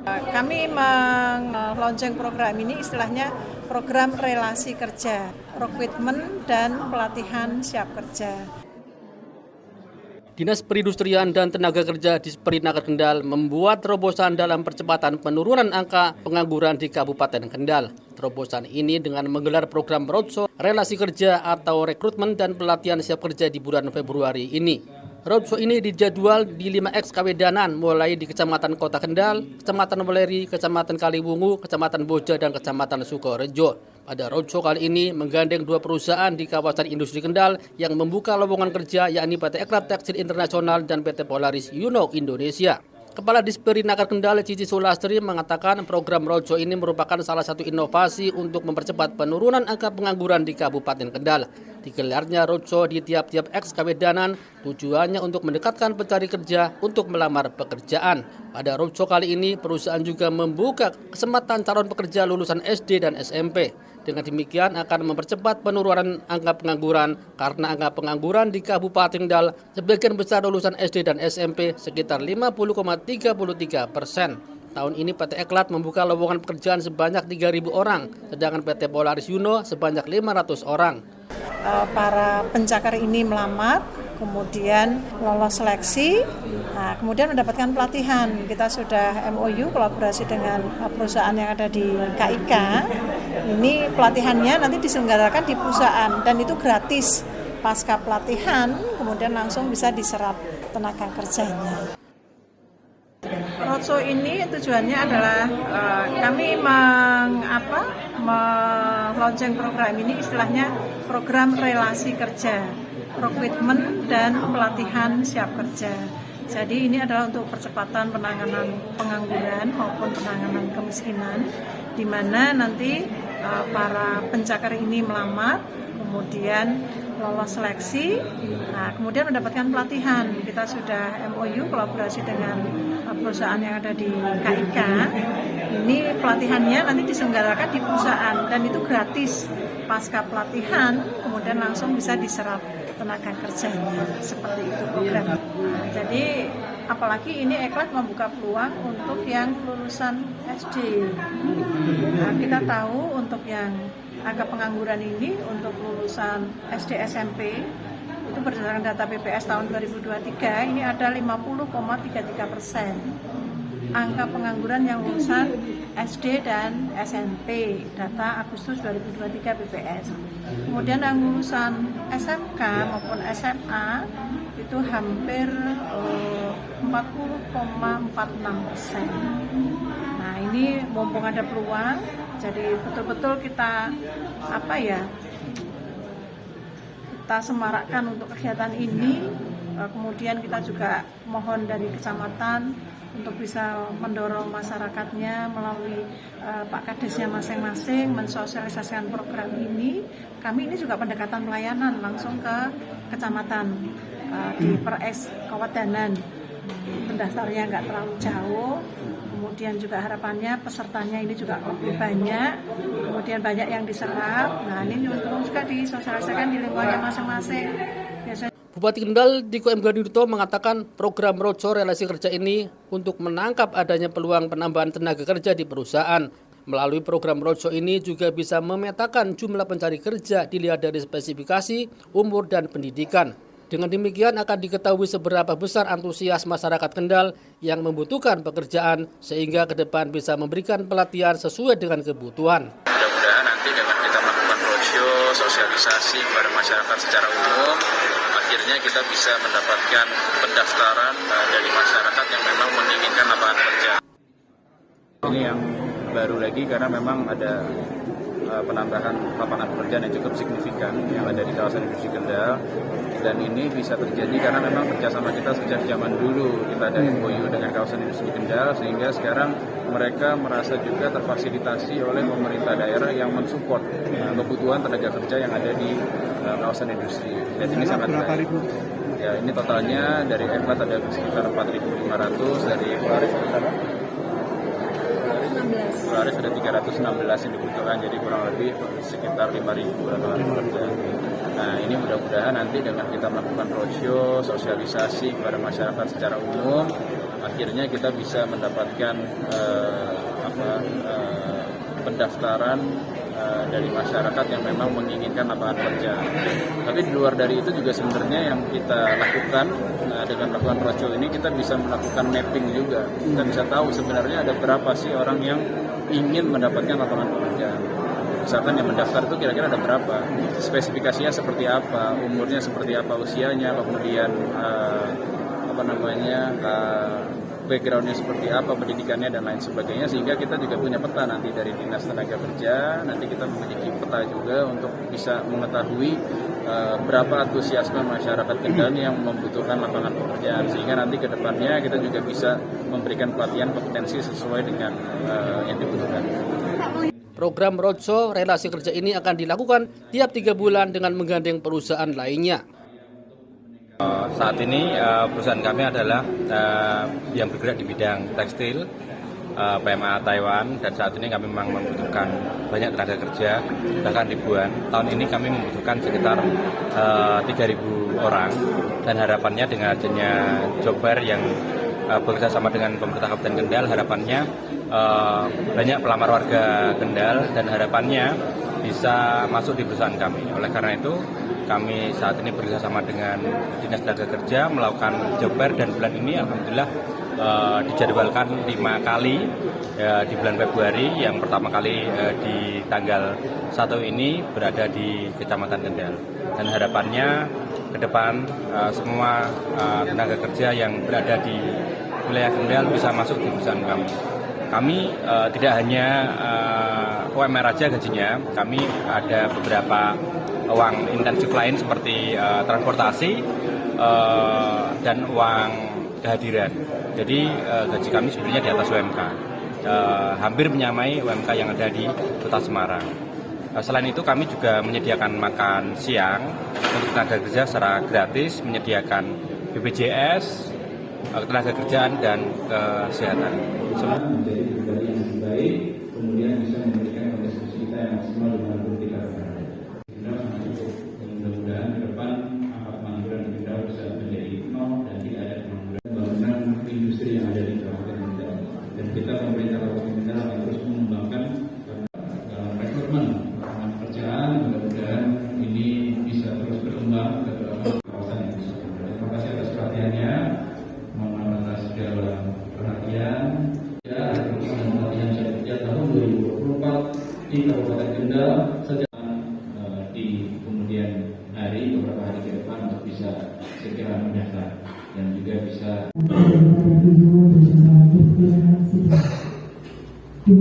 Kami meluncurkan program ini istilahnya program relasi kerja, rekrutmen dan pelatihan siap kerja. Dinas Perindustrian dan Tenaga Kerja di Perinaker Kendal membuat terobosan dalam percepatan penurunan angka pengangguran di Kabupaten Kendal. Terobosan ini dengan menggelar program roadshow relasi kerja atau rekrutmen dan pelatihan siap kerja di bulan Februari ini. Roadshow ini dijadwal di 5X Kawedanan, mulai di Kecamatan Kota Kendal, Kecamatan Weleri, Kecamatan Kaliwungu, Kecamatan Boja, dan Kecamatan Sukorejo. Pada roadshow kali ini menggandeng 2 perusahaan di kawasan industri Kendal yang membuka lowongan kerja, yakni PT Ekrab Tekstil Internasional dan PT Polaris Yuno Indonesia. Kepala Disperinaker Kendal Cici Sulastri mengatakan program roadshow ini merupakan salah satu inovasi untuk mempercepat penurunan angka pengangguran di Kabupaten Kendal. Digelarnya roadshow di tiap-tiap X Kawedanan tujuannya untuk mendekatkan pencari kerja untuk melamar pekerjaan. Pada roadshow kali ini perusahaan juga membuka kesempatan calon pekerja lulusan SD dan SMP. Dengan demikian akan mempercepat penurunan angka pengangguran karena angka pengangguran di Kabupaten Kendal sebagian besar lulusan SD dan SMP sekitar 50,33%. Tahun ini PT Eklat membuka lowongan pekerjaan sebanyak 3.000 orang, sedangkan PT Polaris Yuno sebanyak 500 orang. Para pencakar ini melamar, kemudian lolos seleksi, kemudian mendapatkan pelatihan. Kita sudah MOU kolaborasi dengan perusahaan yang ada di KIK. Ini pelatihannya nanti diselenggarakan di perusahaan dan itu gratis. Pasca pelatihan, kemudian langsung bisa diserap tenaga kerjanya. Roadshow ini tujuannya adalah kami meluncurkan program ini istilahnya program relasi kerja, rekrutmen dan pelatihan siap kerja. Jadi ini adalah untuk percepatan penanganan pengangguran maupun penanganan kemiskinan, di mana nanti para pencakar ini melamar, kemudian lolos seleksi, kemudian mendapatkan pelatihan. Kita sudah MOU kolaborasi dengan perusahaan yang ada di KIK. Ini pelatihannya nanti diselenggarakan di perusahaan dan itu gratis. Pasca pelatihan, kemudian langsung bisa diserap tenaga kerjanya. Seperti itu program. Jadi apalagi ini Eklat membuka peluang untuk yang lulusan SD. Kita tahu untuk yang angka pengangguran ini untuk lulusan SD SMP itu berdasarkan data BPS tahun 2023 ini ada 50,33%. Angka pengangguran yang lulusan SD dan SMP data Agustus 2023 BPS. Kemudian yang lulusan SMK maupun SMA itu hampir 40,46%. Nah ini mumpung ada peluang, jadi betul-betul kita kita semarakkan untuk kegiatan ini. Kemudian kita juga mohon dari kecamatan untuk bisa mendorong masyarakatnya melalui Pak Kadesnya masing-masing mensosialisasikan program ini. Kami ini juga pendekatan pelayanan langsung ke kecamatan di Per-X Kawedanan. Pendaftarnya nggak terlalu jauh. Kemudian juga harapannya pesertanya ini juga lebih banyak, kemudian banyak yang diserap. Nah ini juga disosialisasikan di lingkungannya masing-masing. Bupati Kendal Diko M. Gadurto mengatakan program roadshow relasi kerja ini untuk menangkap adanya peluang penambahan tenaga kerja di perusahaan. Melalui program roadshow ini juga bisa memetakan jumlah pencari kerja dilihat dari spesifikasi, umur, dan pendidikan. Dengan demikian akan diketahui seberapa besar antusias masyarakat Kendal yang membutuhkan pekerjaan sehingga ke depan bisa memberikan pelatihan sesuai dengan kebutuhan. Mudah-mudahan nanti dengan kita melakukan roadshow, sosialisasi kepada masyarakat secara umum, akhirnya kita bisa mendapatkan pendaftaran dari masyarakat yang memang menginginkan lapangan kerja. Ini yang baru lagi karena memang ada penambahan lapangan pekerjaan yang cukup signifikan yang ada di kawasan industri Kendal, dan ini bisa terjadi karena memang kerjasama kita sejak zaman dulu kita ada MOU dengan kawasan industri Kendal, sehingga sekarang mereka merasa juga terfasilitasi oleh pemerintah daerah yang mensupport kebutuhan tenaga kerja yang ada di kawasan industri. Dan ini sangat baik. Ya, ini totalnya dari Eklat ada sekitar 4.500, dari Polaris ada 316 yang dibutuhkan, jadi kurang lebih sekitar 5.000 lapangan kerja. Nah ini mudah-mudahan nanti dengan kita melakukan roadshow, sosialisasi kepada masyarakat secara umum, akhirnya kita bisa mendapatkan pendaftaran dari masyarakat yang memang menginginkan lapangan kerja. Tapi di luar dari itu juga sebenarnya yang kita lakukan dengan melakukan roadshow ini, kita bisa melakukan mapping juga. Kita bisa tahu sebenarnya ada berapa sih orang yang ingin mendapatkan lapangan pekerjaan. Misalkan yang mendaftar itu kira-kira ada berapa, spesifikasinya seperti apa, umurnya seperti apa, usianya, kemudian backgroundnya seperti apa, pendidikannya dan lain sebagainya, sehingga kita juga punya peta nanti dari Dinas Tenaga Kerja. Nanti kita memiliki peta juga untuk bisa mengetahui berapa antusiasme masyarakat Kendal yang membutuhkan lapangan pekerjaan, sehingga nanti ke depannya kita juga bisa memberikan pelatihan kompetensi sesuai dengan yang dibutuhkan. Program roadshow relasi kerja ini akan dilakukan tiap 3 bulan dengan menggandeng perusahaan lainnya. Saat ini perusahaan kami adalah yang bergerak di bidang tekstil, PMA Taiwan, dan saat ini kami memang membutuhkan banyak tenaga kerja, bahkan ribuan. Tahun ini kami membutuhkan sekitar 3.000 orang, dan harapannya dengan adanya job fair yang bekerja sama dengan pemerintah Kabupaten Kendal, harapannya banyak pelamar warga Kendal dan harapannya bisa masuk di perusahaan kami. Oleh karena itu, kami saat ini bekerjasama dengan Dinas Tenaga Kerja melakukan job fair, dan bulan ini alhamdulillah dijadwalkan 5 kali di bulan Februari. Yang pertama kali di tanggal 1 ini berada di Kecamatan Kendal, dan harapannya ke depan semua tenaga kerja yang berada di wilayah Kendal bisa masuk di perusahaan kami. Kami tidak hanya UMR aja gajinya, kami ada beberapa uang intensif lain seperti transportasi dan uang kehadiran. Jadi gaji kami sebenarnya di atas UMK, hampir menyamai UMK yang ada di Kota Semarang. Selain itu kami juga menyediakan makan siang untuk tenaga kerja secara gratis, menyediakan BPJS, tenaga kerjaan dan kesehatan. Menjadi pribadi yang lebih baik, kemudian bisa memberikan kontribusi kita yang maksimal dengan kita berada. Mudah-mudahan ke depan angka pengangguran di Kendal bisa menjadi 0 dan tidak ada pengangguran. Bangunan industri yang ada di Kabupaten Kendal, dan kita pemerintah Kabupaten Kendal akan terus mengembangkan dalam rekrutmen lapangan pekerjaan. Mudah-mudahan ini bisa terus berkembang ke kawasan yang bisa. Terima kasih atas perhatiannya. Mohon atas segala perhatian. Pelatihan kerja tahun 2024 di Kabupaten Kendal sejak di kemudian hari, beberapa hari ke depan untuk bisa segera mendaftar dan juga bisa Di